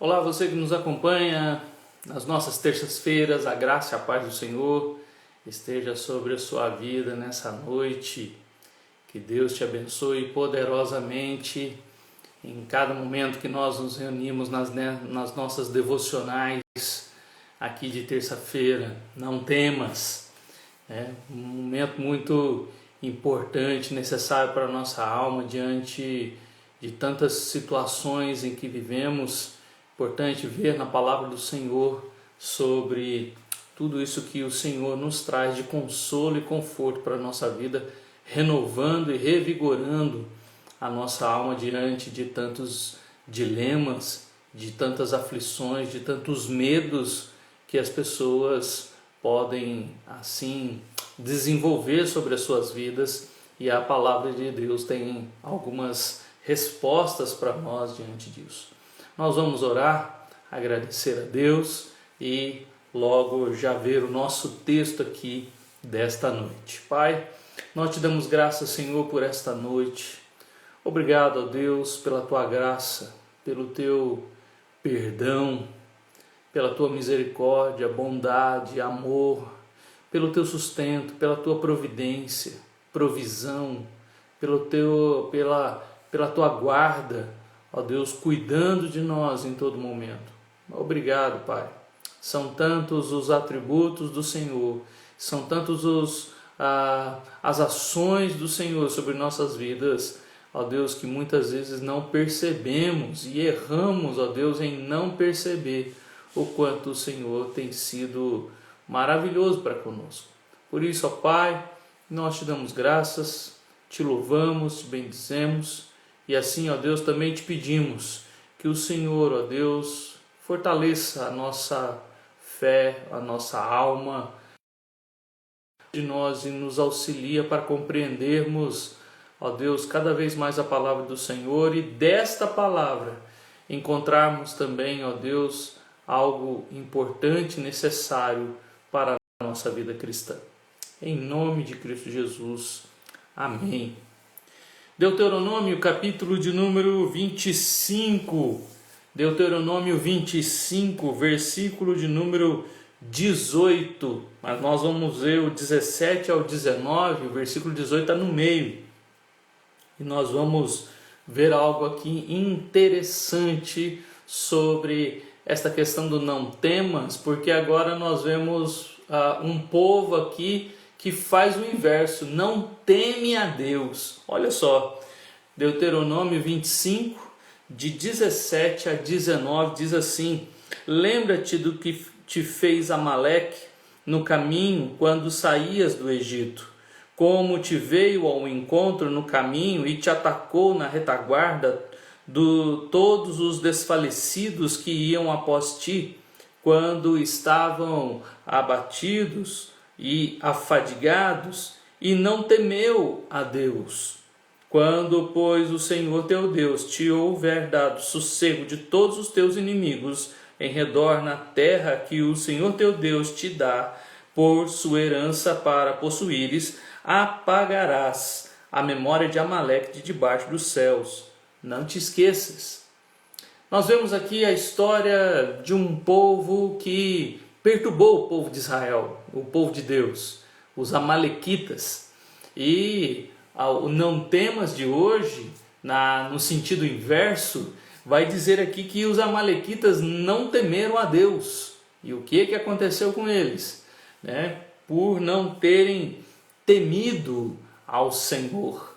Olá, você que nos acompanha nas nossas terças-feiras, a graça e a paz do Senhor esteja sobre a sua vida nessa noite. Que Deus te abençoe poderosamente em cada momento que nós nos reunimos nas nossas devocionais aqui de terça-feira. Não temas, é um momento muito importante, necessário para a nossa alma diante de tantas situações em que vivemos. Importante ver na palavra do Senhor sobre tudo isso que o Senhor nos traz de consolo e conforto para a nossa vida, renovando e revigorando a nossa alma diante de tantos dilemas, de tantas aflições, de tantos medos que as pessoas podem assim desenvolver sobre as suas vidas, e a palavra de Deus tem algumas respostas para nós diante disso. Nós vamos orar, agradecer a Deus e logo já ver o nosso texto aqui desta noite. Pai, nós te damos graças, Senhor, por esta noite. Obrigado, ó Deus, pela tua graça, pelo teu perdão, pela tua misericórdia, bondade, amor, pelo teu sustento, pela tua providência, provisão, pela tua guarda, ó Deus, cuidando de nós em todo momento. Obrigado, Pai. São tantos os atributos do Senhor, são tantos as ações do Senhor sobre nossas vidas, ó Deus, que muitas vezes não percebemos e erramos, ó Deus, em não perceber o quanto o Senhor tem sido maravilhoso para conosco. Por isso, ó Pai, nós te damos graças, te louvamos, te bendizemos. E assim, ó Deus, também te pedimos que o Senhor, ó Deus, fortaleça a nossa fé, a nossa alma de nós e nos auxilia para compreendermos, ó Deus, cada vez mais a palavra do Senhor, e desta palavra encontrarmos também, ó Deus, algo importante e necessário para a nossa vida cristã. Em nome de Cristo Jesus. Amém. Deuteronômio, capítulo de número 25. Deuteronômio 25, versículo de número 18. Mas nós vamos ver o 17 ao 19, o versículo 18 está no meio. E nós vamos ver algo aqui interessante sobre esta questão do não temas, porque agora nós vemos um povo aqui que faz o inverso, não teme a Deus. Olha só, Deuteronômio 25, de 17 a 19, diz assim: lembra-te do que te fez Amaleque no caminho quando saías do Egito, como te veio ao encontro no caminho e te atacou na retaguarda todos os desfalecidos que iam após ti, quando estavam abatidos e afadigados, e não temeu a Deus. Quando, pois, o Senhor teu Deus te houver dado sossego de todos os teus inimigos em redor na terra que o Senhor teu Deus te dá por sua herança para possuíres, apagarás a memória de Amaleque de debaixo dos céus. Não te esqueças. Nós vemos aqui a história de um povo que perturbou o povo de Israel, o povo de Deus, os amalequitas. E o não temas de hoje, no sentido inverso, vai dizer aqui que os amalequitas não temeram a Deus. E o que aconteceu com eles? Por não terem temido ao Senhor.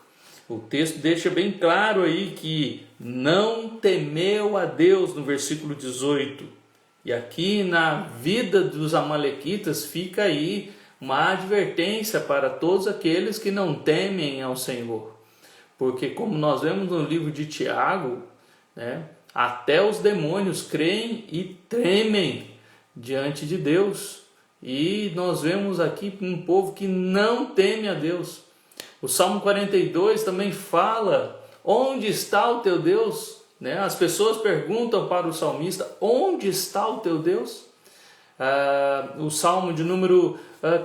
O texto deixa bem claro aí que não temeu a Deus no versículo 18. E aqui na vida dos amalequitas fica aí uma advertência para todos aqueles que não temem ao Senhor. Porque como nós vemos no livro de Tiago, até os demônios creem e tremem diante de Deus. E nós vemos aqui um povo que não teme a Deus. O Salmo 42 também fala: onde está o teu Deus? As pessoas perguntam para o salmista: onde está o teu Deus? O Salmo de número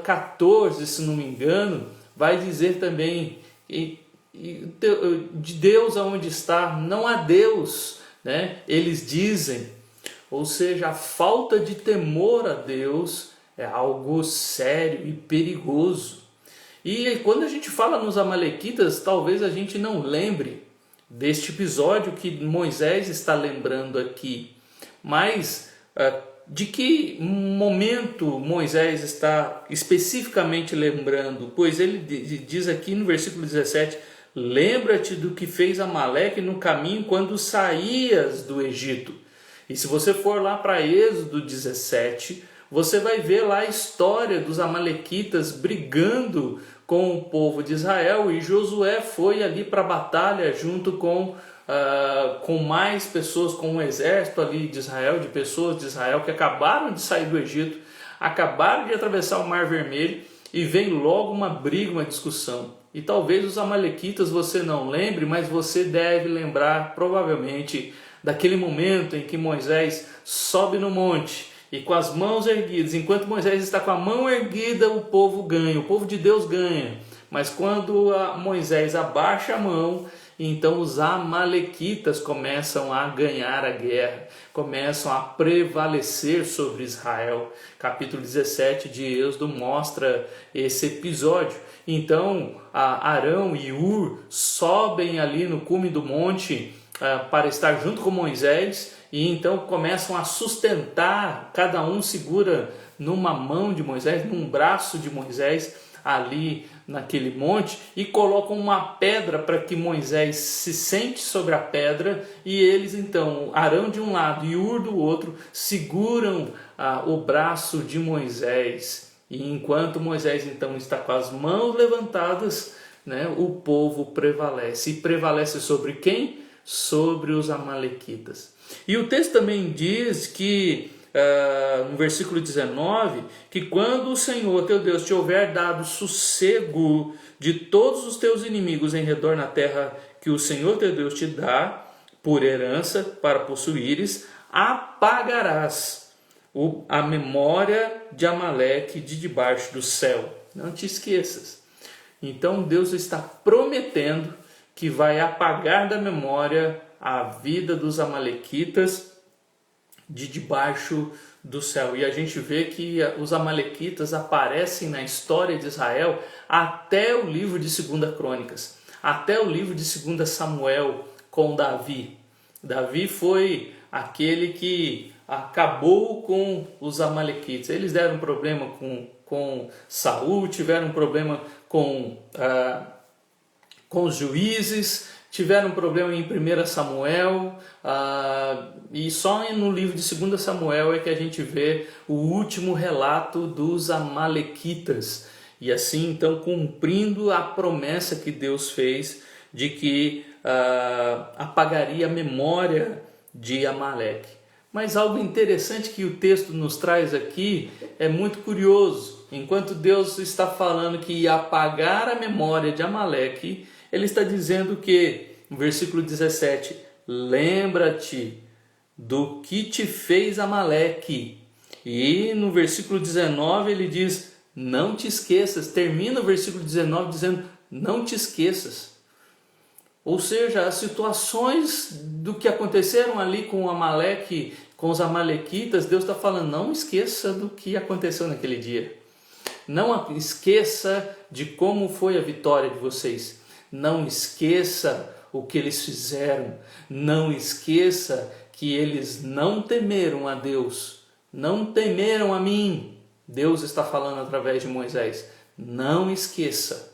14, se não me engano, vai dizer também: de Deus aonde está? Não há Deus. Eles dizem. Ou seja, a falta de temor a Deus é algo sério e perigoso. E quando a gente fala nos amalequitas, talvez a gente não lembre deste episódio que Moisés está lembrando aqui. Mas de que momento Moisés está especificamente lembrando? Pois ele diz aqui no versículo 17: lembra-te do que fez Amaleque no caminho quando saías do Egito. E se você for lá para Êxodo 17, você vai ver lá a história dos amalequitas brigando com o povo de Israel, e Josué foi ali para a batalha junto com mais pessoas, com um exército ali de Israel, de pessoas de Israel que acabaram de sair do Egito, acabaram de atravessar o Mar Vermelho, e vem logo uma briga, uma discussão. E talvez os amalequitas você não lembre, mas você deve lembrar provavelmente daquele momento em que Moisés sobe no monte e com as mãos erguidas. Enquanto Moisés está com a mão erguida, o povo ganha, o povo de Deus ganha. Mas quando Moisés abaixa a mão, então os amalequitas começam a ganhar a guerra, começam a prevalecer sobre Israel. Capítulo 17 de Êxodo mostra esse episódio. Então Arão e Hur sobem ali no cume do monte para estar junto com Moisés, e então começam a sustentar, cada um segura numa mão de Moisés, num braço de Moisés, ali naquele monte, e colocam uma pedra para que Moisés se sente sobre a pedra, e eles então, Arão de um lado e Hur do outro, seguram o braço de Moisés. E enquanto Moisés então está com as mãos levantadas, né, o povo prevalece. E prevalece sobre quem? Sobre os amalequitas. E o texto também diz que, no versículo 19, que quando o Senhor teu Deus te houver dado sossego de todos os teus inimigos em redor na terra que o Senhor teu Deus te dá por herança para possuíres, apagarás a memória de Amaleque de debaixo do céu. Não te esqueças. Então Deus está prometendo que vai apagar da memória a vida dos amalequitas de debaixo do céu. E a gente vê que os amalequitas aparecem na história de Israel até o livro de 2 Crônicas, até o livro de 2 Samuel com Davi. Davi foi aquele que acabou com os amalequitas. Eles deram problema com Saul, tiveram problema com os juízes, tiveram problema em 1 Samuel, e só no livro de 2 Samuel é que a gente vê o último relato dos amalequitas. E assim, então, cumprindo a promessa que Deus fez de que apagaria a memória de Amaleque. Mas algo interessante que o texto nos traz aqui é muito curioso. Enquanto Deus está falando que ia apagar a memória de Amaleque, ele está dizendo que, no versículo 17, lembra-te do que te fez Amaleque. E no versículo 19 ele diz, não te esqueças. Termina o versículo 19 dizendo, não te esqueças. Ou seja, as situações do que aconteceram ali com Amaleque, com os amalequitas, Deus está falando, não esqueça do que aconteceu naquele dia. Não esqueça de como foi a vitória de vocês. Não esqueça o que eles fizeram. Não esqueça que eles não temeram a Deus. Não temeram a mim. Deus está falando através de Moisés. Não esqueça.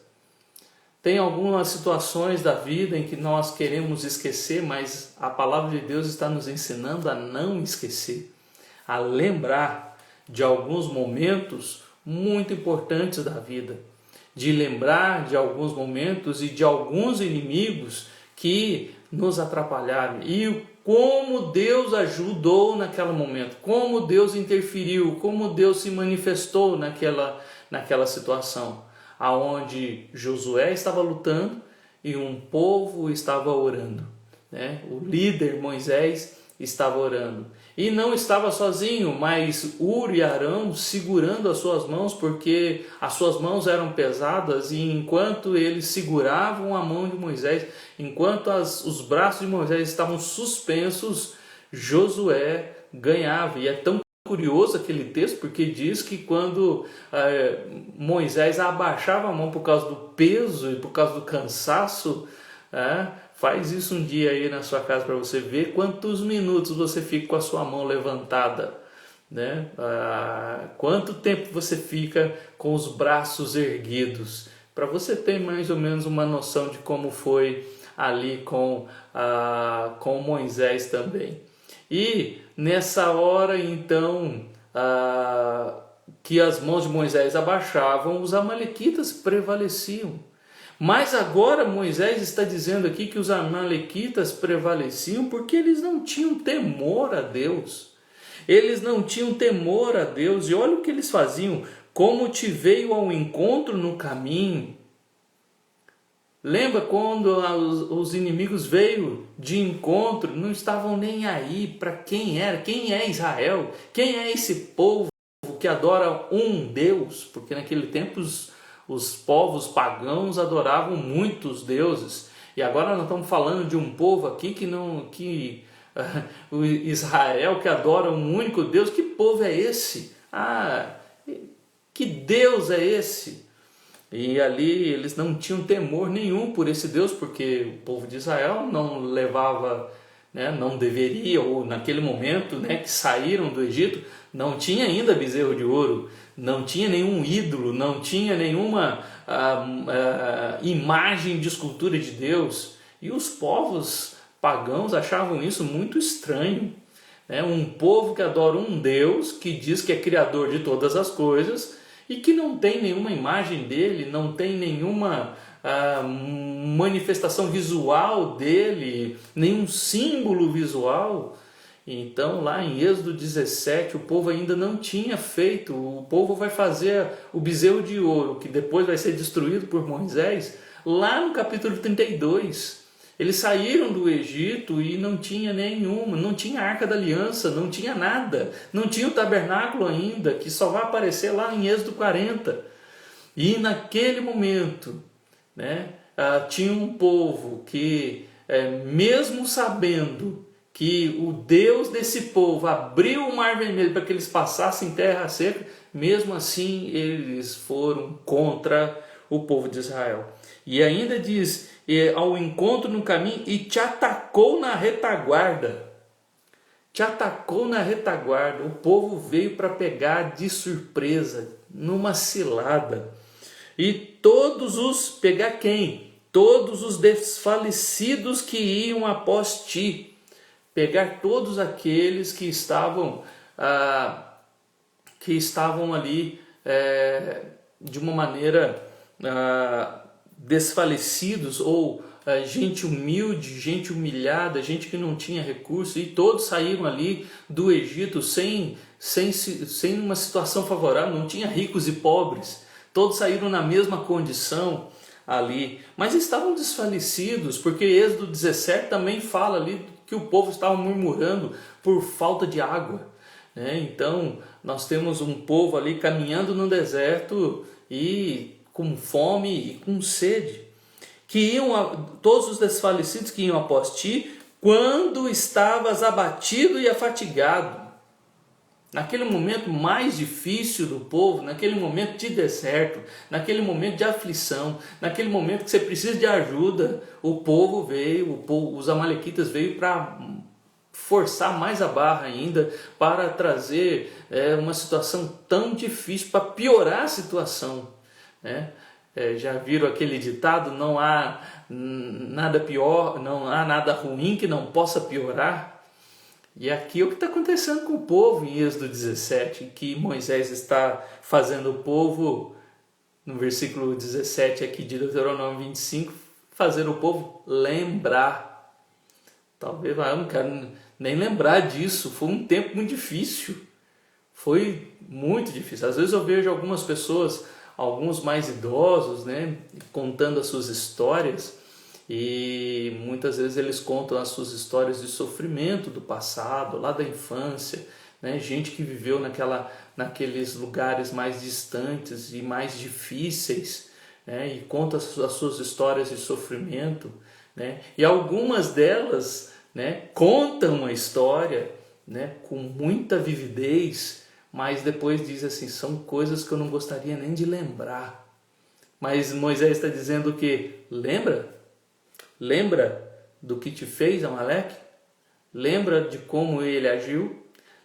Tem algumas situações da vida em que nós queremos esquecer, mas a palavra de Deus está nos ensinando a não esquecer, a lembrar de alguns momentos muito importantes da vida, de lembrar de alguns momentos e de alguns inimigos que nos atrapalharam e como Deus ajudou naquele momento, como Deus interferiu, como Deus se manifestou naquela situação, aonde Josué estava lutando e um povo estava orando, né? O líder Moisés estava orando e não estava sozinho, mas Hur e Arão segurando as suas mãos, porque as suas mãos eram pesadas, e enquanto eles seguravam a mão de Moisés, enquanto os braços de Moisés estavam suspensos, Josué ganhava. E é tão curioso aquele texto, porque diz que quando Moisés abaixava a mão por causa do peso e por causa do cansaço, faz isso um dia aí na sua casa para você ver quantos minutos você fica com a sua mão levantada, né? Quanto tempo você fica com os braços erguidos, para você ter mais ou menos uma noção de como foi ali com Moisés também. E nessa hora então que as mãos de Moisés abaixavam, os amalequitas prevaleciam. Mas agora Moisés está dizendo aqui que os amalequitas prevaleciam porque eles não tinham temor a Deus. Eles não tinham temor a Deus. E olha o que eles faziam. Como te veio ao encontro no caminho. Lembra quando os inimigos veio de encontro, não estavam nem aí para quem era, quem é Israel, quem é esse povo que adora um Deus, porque naquele tempo os povos pagãos adoravam muitos deuses, e agora nós estamos falando de um povo aqui o Israel que adora um único Deus. Que povo é esse? Que Deus é esse? E ali eles não tinham temor nenhum por esse Deus, porque o povo de Israel não levava, não deveria, ou naquele momento que saíram do Egito, não tinha ainda bezerro de ouro, não tinha nenhum ídolo, não tinha nenhuma imagem de escultura de Deus. E os povos pagãos achavam isso muito estranho. Um povo que adora um Deus, que diz que é criador de todas as coisas, e que não tem nenhuma imagem dele, não tem nenhuma manifestação visual dele, nenhum símbolo visual. Então lá em Êxodo 17 o povo ainda não tinha feito, o povo vai fazer o bezerro de ouro, que depois vai ser destruído por Moisés, lá no capítulo 32. Eles saíram do Egito e não tinha não tinha a Arca da Aliança, não tinha nada, não tinha o tabernáculo ainda, que só vai aparecer lá em Êxodo 40. E naquele momento, tinha um povo que, mesmo sabendo que o Deus desse povo abriu o Mar Vermelho para que eles passassem terra seca, mesmo assim eles foram contra o povo de Israel. E ainda diz, ao encontro no caminho, e te atacou na retaguarda. Te atacou na retaguarda. O povo veio para pegar de surpresa, numa cilada. E pegar quem? Todos os desfalecidos que iam após ti. Pegar todos aqueles que estavam ali de uma maneira desfalecidos, ou gente humilde, gente humilhada, gente que não tinha recurso, e todos saíram ali do Egito sem uma situação favorável, não tinha ricos e pobres, todos saíram na mesma condição ali, mas estavam desfalecidos, porque Êxodo 17 também fala ali que o povo estava murmurando por falta de água. Então nós temos um povo ali caminhando no deserto e com fome e com sede, todos os desfalecidos que iam após ti, quando estavas abatido e afatigado. Naquele momento mais difícil do povo, naquele momento de deserto, naquele momento de aflição, naquele momento que você precisa de ajuda, o povo veio, os amalequitas veio para forçar mais a barra ainda, para trazer uma situação tão difícil, para piorar a situação. Já viram aquele ditado, não há nada pior, não há nada ruim que não possa piorar? E aqui é o que está acontecendo com o povo em Êxodo 17, em que Moisés está fazendo o povo, no versículo 17 aqui de Deuteronômio 25, fazer o povo lembrar. Talvez eu não quero nem lembrar disso, foi um tempo muito difícil, foi muito difícil. Às vezes eu vejo algumas pessoas, alguns mais idosos, contando as suas histórias, e muitas vezes eles contam as suas histórias de sofrimento do passado, lá da infância, gente que viveu naqueles lugares mais distantes e mais difíceis, e conta as suas histórias de sofrimento, e algumas delas contam a história né, com muita vividez, mas depois diz assim, são coisas que eu não gostaria nem de lembrar. Mas Moisés está dizendo que, lembra? Lembra do que te fez, Amaleque? Lembra de como ele agiu?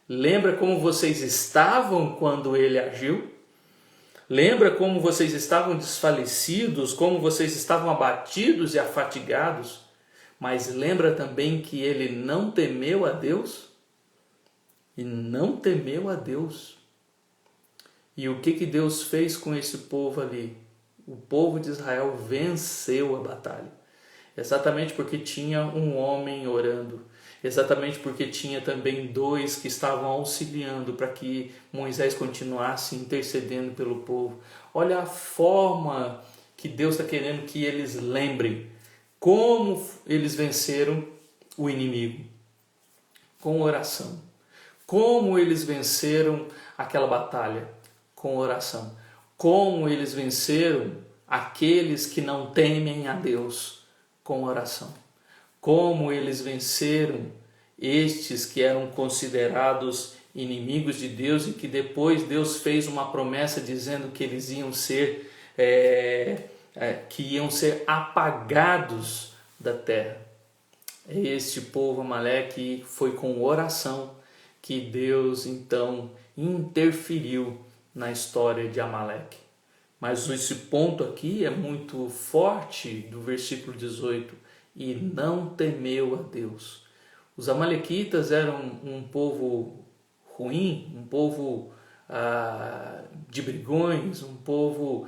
Lembra como vocês estavam quando ele agiu? Lembra como vocês estavam desfalecidos, como vocês estavam abatidos e afatigados? Mas lembra também que ele não temeu a Deus? E não temeu a Deus. E o que Deus fez com esse povo ali? O povo de Israel venceu a batalha. Exatamente porque tinha um homem orando. Exatamente porque tinha também dois que estavam auxiliando para que Moisés continuasse intercedendo pelo povo. Olha a forma que Deus está querendo que eles lembrem. Como eles venceram o inimigo. Com oração. Como eles venceram aquela batalha. Com oração. Como eles venceram aqueles que não temem a Deus. Com oração. Como eles venceram estes que eram considerados inimigos de Deus e que depois Deus fez uma promessa dizendo que eles iam ser apagados da terra. Este povo Amaleque foi com oração que Deus então interferiu na história de Amaleque. Mas esse ponto aqui é muito forte do versículo 18. E não temeu a Deus. Os amalequitas eram um povo ruim, um povo de brigões, um povo...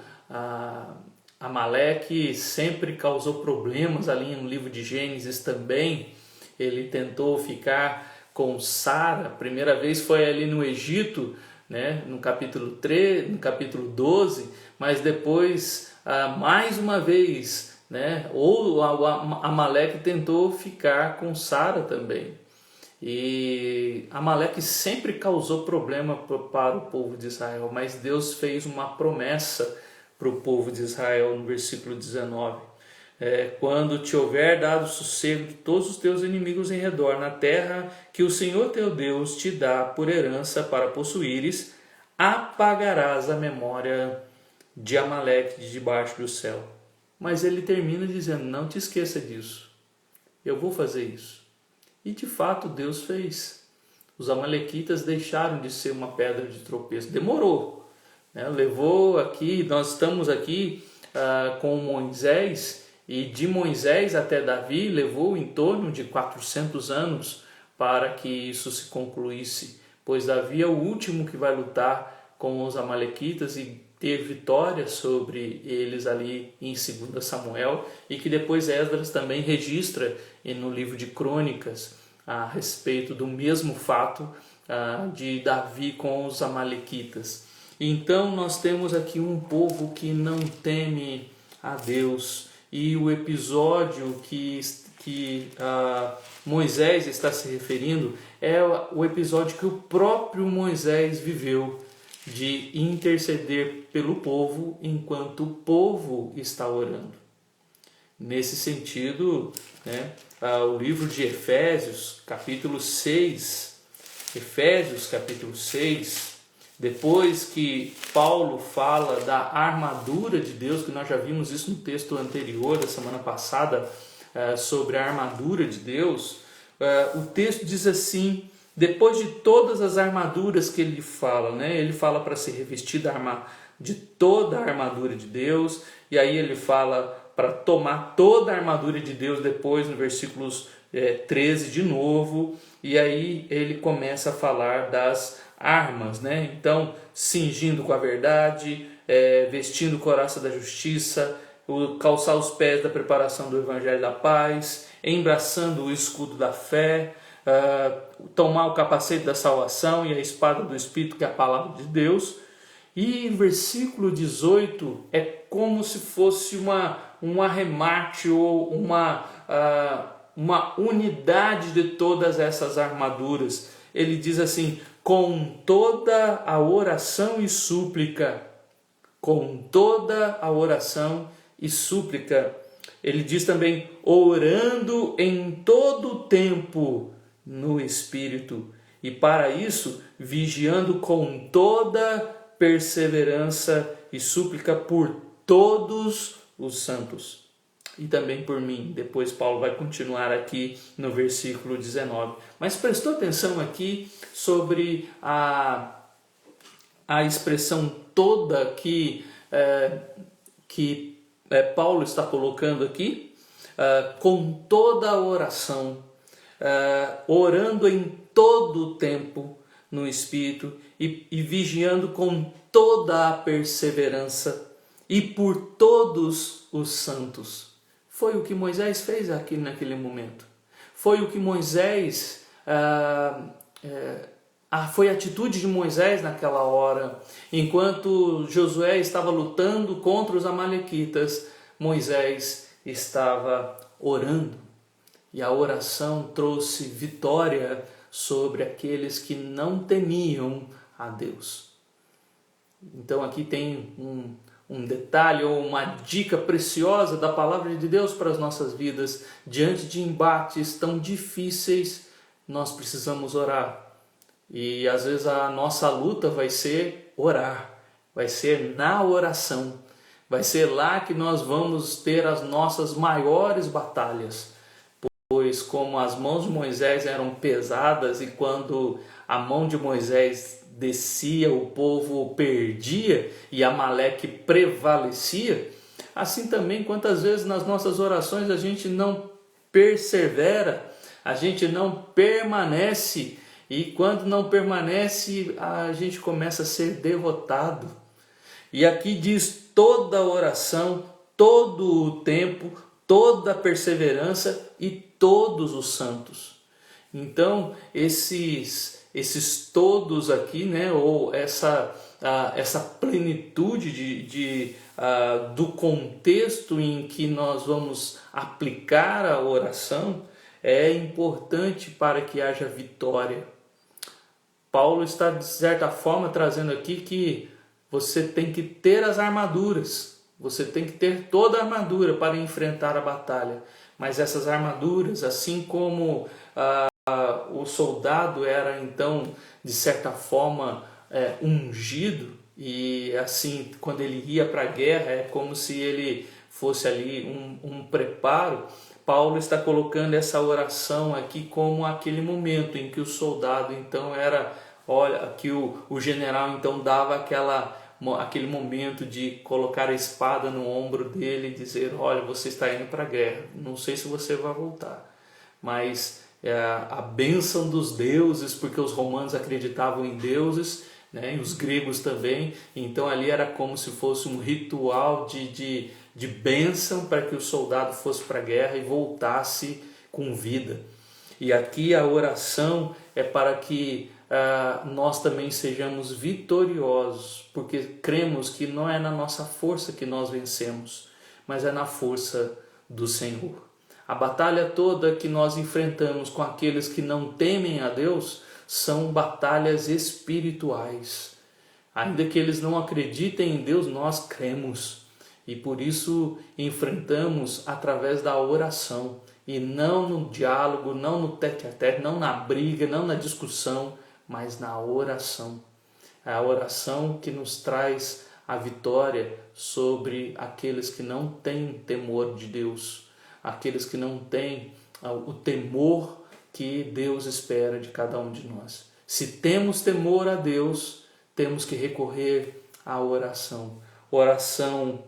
Amaleque sempre causou problemas ali no livro de Gênesis também. Ele tentou ficar com Sara, a primeira vez foi ali no Egito, né, no capítulo 3, no capítulo 12, mas depois, mais uma vez... né? Ou Amaleque tentou ficar com Sara também. E Amaleque sempre causou problema para o povo de Israel, mas Deus fez uma promessa para o povo de Israel no versículo 19. Quando te houver dado sossego de todos os teus inimigos em redor, na terra que o Senhor teu Deus te dá por herança para possuíres, apagarás a memória de Amaleque de debaixo do céu. Mas ele termina dizendo, não te esqueça disso, eu vou fazer isso. E de fato Deus fez. Os amalequitas deixaram de ser uma pedra de tropeço. Demorou, né? Levou aqui, nós estamos aqui com Moisés, e de Moisés até Davi levou em torno de 400 anos para que isso se concluísse. Pois Davi é o último que vai lutar com os amalequitas e ter vitória sobre eles ali em 2 Samuel, e que depois Esdras também registra no livro de Crônicas a respeito do mesmo fato de Davi com os amalequitas. Então nós temos aqui um povo que não teme a Deus, e o episódio que Moisés está se referindo é o episódio que o próprio Moisés viveu, de interceder pelo povo enquanto o povo está orando. Nesse sentido, né, o livro de Efésios, capítulo 6, depois que Paulo fala da armadura de Deus, que nós já vimos isso no texto anterior, da semana passada, sobre a armadura de Deus, o texto diz assim, depois de todas as armaduras que ele fala, né? Ele fala para se revestir de toda a armadura de Deus, e aí ele fala para tomar toda a armadura de Deus depois no versículos 13 de novo, e aí ele começa a falar das armas, né? Então, cingindo com a verdade, vestindo o couraça da justiça, calçar os pés da preparação do evangelho da paz, embraçando o escudo da fé, tomar o capacete da salvação e a espada do Espírito, que é a palavra de Deus. E no versículo 18 é como se fosse um arremate ou uma unidade de todas essas armaduras. Ele diz assim, com toda a oração e súplica, com toda a oração e súplica. Ele diz também, orando em todo o tempo no Espírito. E para isso, vigiando com toda perseverança e súplica por todos os santos. E também por mim. Depois Paulo vai continuar aqui no versículo 19. Mas prestou atenção aqui sobre a expressão toda que Paulo está colocando aqui? Com toda a oração, orando em todo o tempo no Espírito e vigiando com toda a perseverança e por todos os santos. Foi o que Moisés fez aqui naquele momento. Foi o que Moisés, foi a atitude de Moisés naquela hora. Enquanto Josué estava lutando contra os amalequitas, Moisés estava orando. E a oração trouxe vitória sobre aqueles que não temiam a Deus. Então aqui tem um detalhe ou uma dica preciosa da palavra de Deus para as nossas vidas. Diante de embates tão difíceis, nós precisamos orar. E às vezes a nossa luta vai ser orar, vai ser na oração. Vai ser lá que nós vamos ter as nossas maiores batalhas. Pois como as mãos de Moisés eram pesadas e quando a mão de Moisés descia, o povo perdia e Amaleque prevalecia, assim também quantas vezes nas nossas orações a gente não persevera, a gente não permanece, e quando não permanece a gente começa a ser derrotado. E aqui diz toda oração, todo o tempo, toda perseverança e todos os santos. Então, esses todos aqui, né, ou essa plenitude do contexto em que nós vamos aplicar a oração é importante para que haja vitória. Paulo está, de certa forma, trazendo aqui que você tem que ter as armaduras. Você tem que ter toda a armadura para enfrentar a batalha. Mas essas armaduras, assim como o soldado era então, de certa forma, ungido, e assim, quando ele ia para a guerra, é como se ele fosse ali um preparo. Paulo está colocando essa oração aqui como aquele momento em que o soldado então era, olha, que o general então dava aquele momento de colocar a espada no ombro dele e dizer, olha, você está indo para a guerra, não sei se você vai voltar, mas a bênção dos deuses, porque os romanos acreditavam em deuses, né, e os gregos também, então ali era como se fosse um ritual de bênção para que o soldado fosse para a guerra e voltasse com vida. E aqui a oração é para que nós também sejamos vitoriosos, porque cremos que não é na nossa força que nós vencemos, mas é na força do Senhor. A batalha toda que nós enfrentamos com aqueles que não temem a Deus são batalhas espirituais. Ainda que eles não acreditem em Deus, nós cremos. E por isso enfrentamos através da oração. E não no diálogo, não no tete-a-tete, não na briga, não na discussão, mas na oração. É a oração que nos traz a vitória sobre aqueles que não têm temor de Deus, aqueles que não têm o temor que Deus espera de cada um de nós. Se temos temor a Deus, temos que recorrer à oração. Oração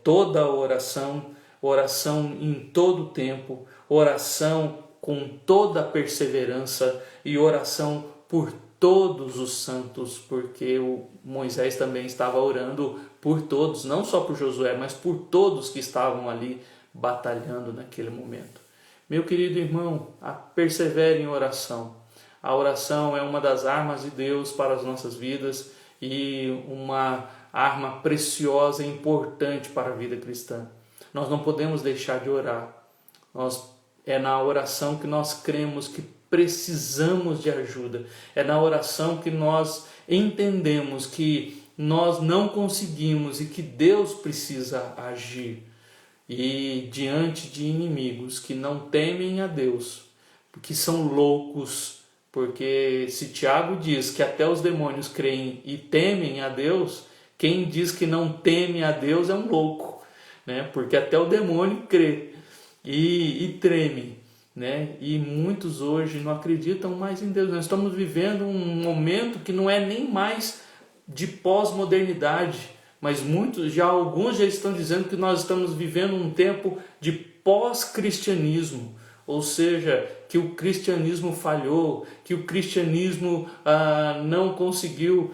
toda a oração, oração em todo o tempo, oração com toda a perseverança e oração por todos os santos, porque o Moisés também estava orando por todos, não só por Josué, mas por todos que estavam ali batalhando naquele momento. Meu querido irmão, persevere em oração. A oração é uma das armas de Deus para as nossas vidas e uma arma preciosa e importante para a vida cristã. Nós não podemos deixar de orar. É na oração que nós cremos que precisamos de ajuda. É na oração que nós entendemos que nós não conseguimos e que Deus precisa agir. E diante de inimigos que não temem a Deus, que são loucos Porque se Tiago diz que até os demônios creem e temem a Deus, quem diz que não teme a Deus é um louco, né? Porque até o demônio crê e treme, né? E muitos hoje não acreditam mais em Deus. Nós estamos vivendo um momento que não é nem mais de pós-modernidade, mas alguns já estão dizendo que nós estamos vivendo um tempo de pós-cristianismo, ou seja, que o cristianismo falhou, que o cristianismo não conseguiu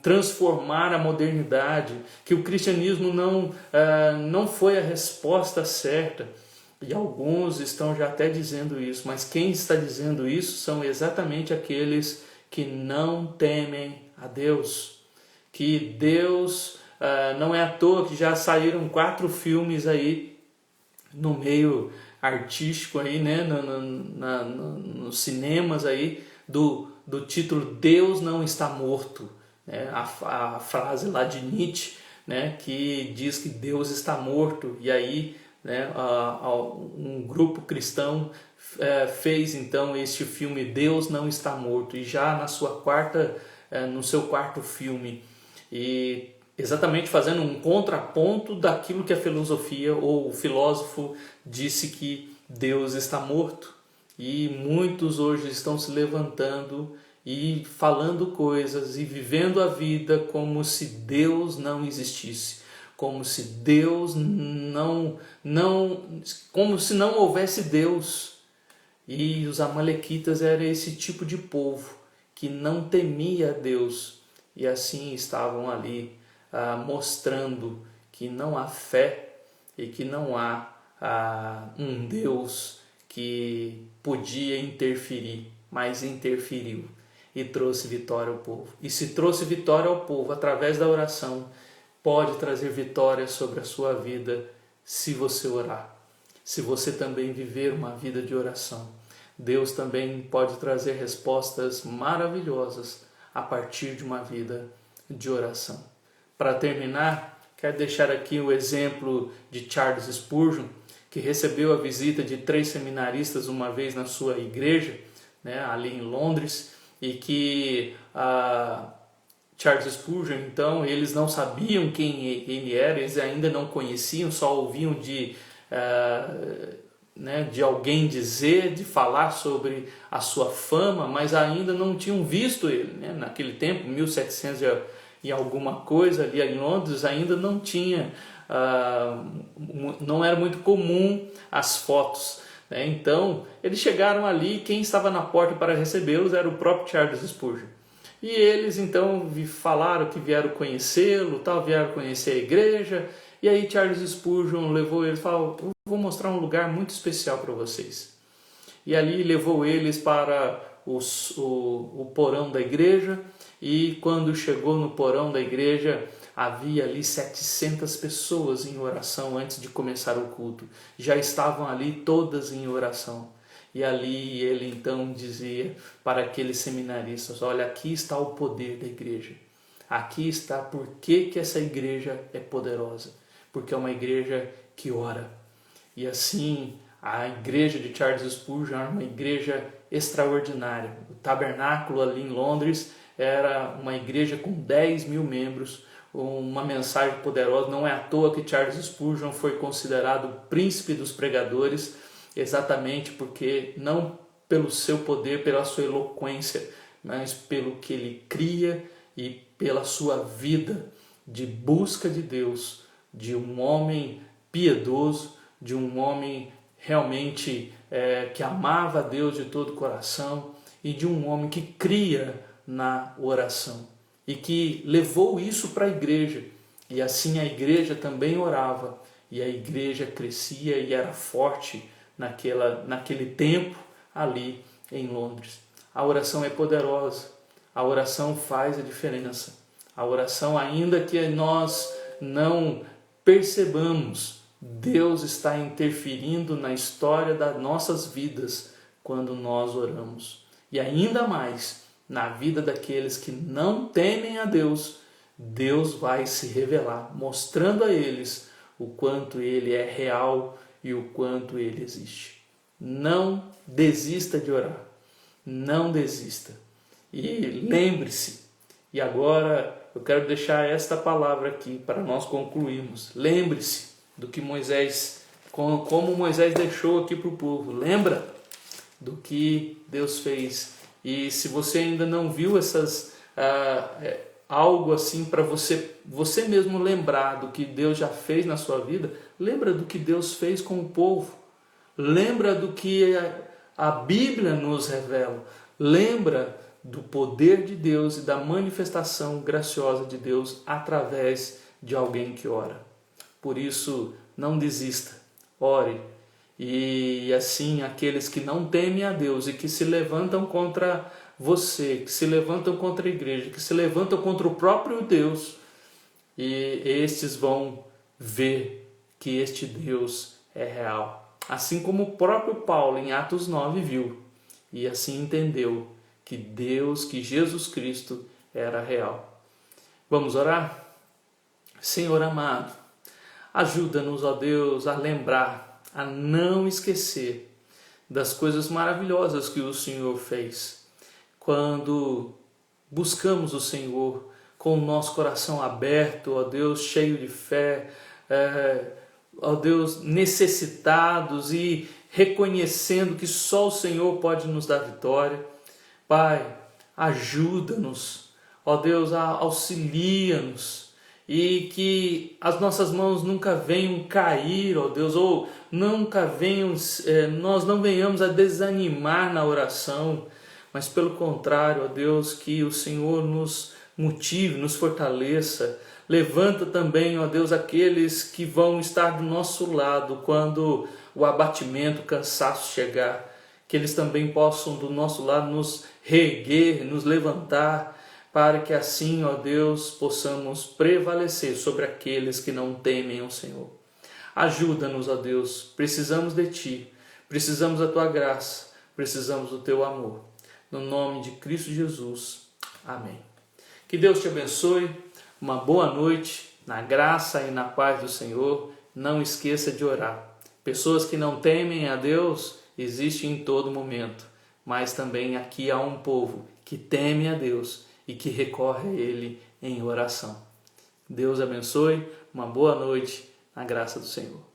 transformar a modernidade, que o cristianismo não foi a resposta certa. E alguns estão já até dizendo isso, mas quem está dizendo isso são exatamente aqueles que não temem a Deus. Que Deus, não é à toa que já saíram 4 filmes no meio artístico né, nos cinemas do título Deus não está morto, né? A frase lá de Nietzsche, né, que diz que Deus está morto, e aí, né, um grupo cristão fez então este filme Deus não está morto, e já no seu quarto filme, e exatamente fazendo um contraponto daquilo que a filosofia ou o filósofo disse que Deus está morto. E muitos hoje estão se levantando e falando coisas e vivendo a vida como se Deus não existisse, como se como se não houvesse Deus. E os amalequitas eram esse tipo de povo que não temia Deus, e assim estavam ali mostrando que não há fé e que não há um Deus que podia interferir, mas interferiu e trouxe vitória ao povo. E se trouxe vitória ao povo através da oração, pode trazer vitória sobre a sua vida se você orar. Se você também viver uma vida de oração, Deus também pode trazer respostas maravilhosas a partir de uma vida de oração. Para terminar, quero deixar aqui o exemplo de Charles Spurgeon, que recebeu a visita de 3 seminaristas uma vez na sua igreja, né, ali em Londres, e que Charles Spurgeon, então, eles não sabiam quem ele era, eles ainda não conheciam, só ouviam de alguém dizer, de falar sobre a sua fama, mas ainda não tinham visto ele, né? Naquele tempo, 1700 e alguma coisa, ali em Londres, ainda não tinha, não era muito comum as fotos, né? Então, eles chegaram ali, quem estava na porta para recebê-los era o próprio Charles Spurgeon. E eles então falaram que vieram conhecê-lo, vieram conhecer a igreja, e aí Charles Spurgeon levou eles e falou: vou mostrar um lugar muito especial para vocês. E ali levou eles para o porão da igreja, e quando chegou no porão da igreja, havia ali 700 pessoas em oração antes de começar o culto. Já estavam ali todas em oração. E ali ele então dizia para aqueles seminaristas: olha, aqui está o poder da igreja. Aqui está por que essa igreja é poderosa. Porque é uma igreja que ora. E assim, a igreja de Charles Spurgeon era uma igreja extraordinária. O tabernáculo ali em Londres era uma igreja com 10 mil membros, uma mensagem poderosa. Não é à toa que Charles Spurgeon foi considerado o príncipe dos pregadores, exatamente porque não pelo seu poder, pela sua eloquência, mas pelo que ele cria e pela sua vida de busca de Deus, de um homem piedoso, de um homem realmente que amava a Deus de todo o coração, e de um homem que cria na oração e que levou isso para a igreja, e assim a igreja também orava, e a igreja crescia e era forte naquele tempo ali em Londres. A oração é poderosa, a oração faz a diferença, a oração, ainda que nós não percebamos, Deus está interferindo na história das nossas vidas quando nós oramos. E ainda mais na vida daqueles que não temem a Deus, Deus vai se revelar, mostrando a eles o quanto Ele é real e o quanto Ele existe. Não desista de orar. não desista. E lembre-se, e agora eu quero deixar esta palavra aqui para nós concluirmos. Lembre-se do que Moisés, como Moisés deixou aqui para o povo. Lembra do que Deus fez. E se você ainda não viu algo assim para você mesmo lembrar do que Deus já fez na sua vida, lembra do que Deus fez com o povo. Lembra do que a Bíblia nos revela. Lembra do poder de Deus e da manifestação graciosa de Deus através de alguém que ora. Por isso, não desista, ore. E assim, aqueles que não temem a Deus e que se levantam contra você, que se levantam contra a igreja, que se levantam contra o próprio Deus, e estes vão ver que este Deus é real. Assim como o próprio Paulo em Atos 9 viu, e assim entendeu que Deus, que Jesus Cristo era real. Vamos orar? Senhor amado, ajuda-nos, ó Deus, a lembrar, a não esquecer das coisas maravilhosas que o Senhor fez. Quando buscamos o Senhor com o nosso coração aberto, ó Deus, cheio de fé, ó Deus, necessitados e reconhecendo que só o Senhor pode nos dar vitória. Pai, ajuda-nos, ó Deus, auxilia-nos e que as nossas mãos nunca venham cair, ó Deus, ou nós não venhamos a desanimar na oração, mas pelo contrário, ó Deus, que o Senhor nos motive, nos fortaleça. Levanta também, ó Deus, aqueles que vão estar do nosso lado quando o abatimento, o cansaço chegar, que eles também possam do nosso lado nos reerguer, nos levantar, para que assim, ó Deus, possamos prevalecer sobre aqueles que não temem o Senhor. Ajuda-nos, ó Deus, precisamos de Ti, precisamos da Tua graça, precisamos do Teu amor. No nome de Cristo Jesus. Amém. Que Deus te abençoe, uma boa noite, na graça e na paz do Senhor. Não esqueça de orar. Pessoas que não temem a Deus existem em todo momento, mas também aqui há um povo que teme a Deus e que recorre a Ele em oração. Deus abençoe, uma boa noite, na graça do Senhor.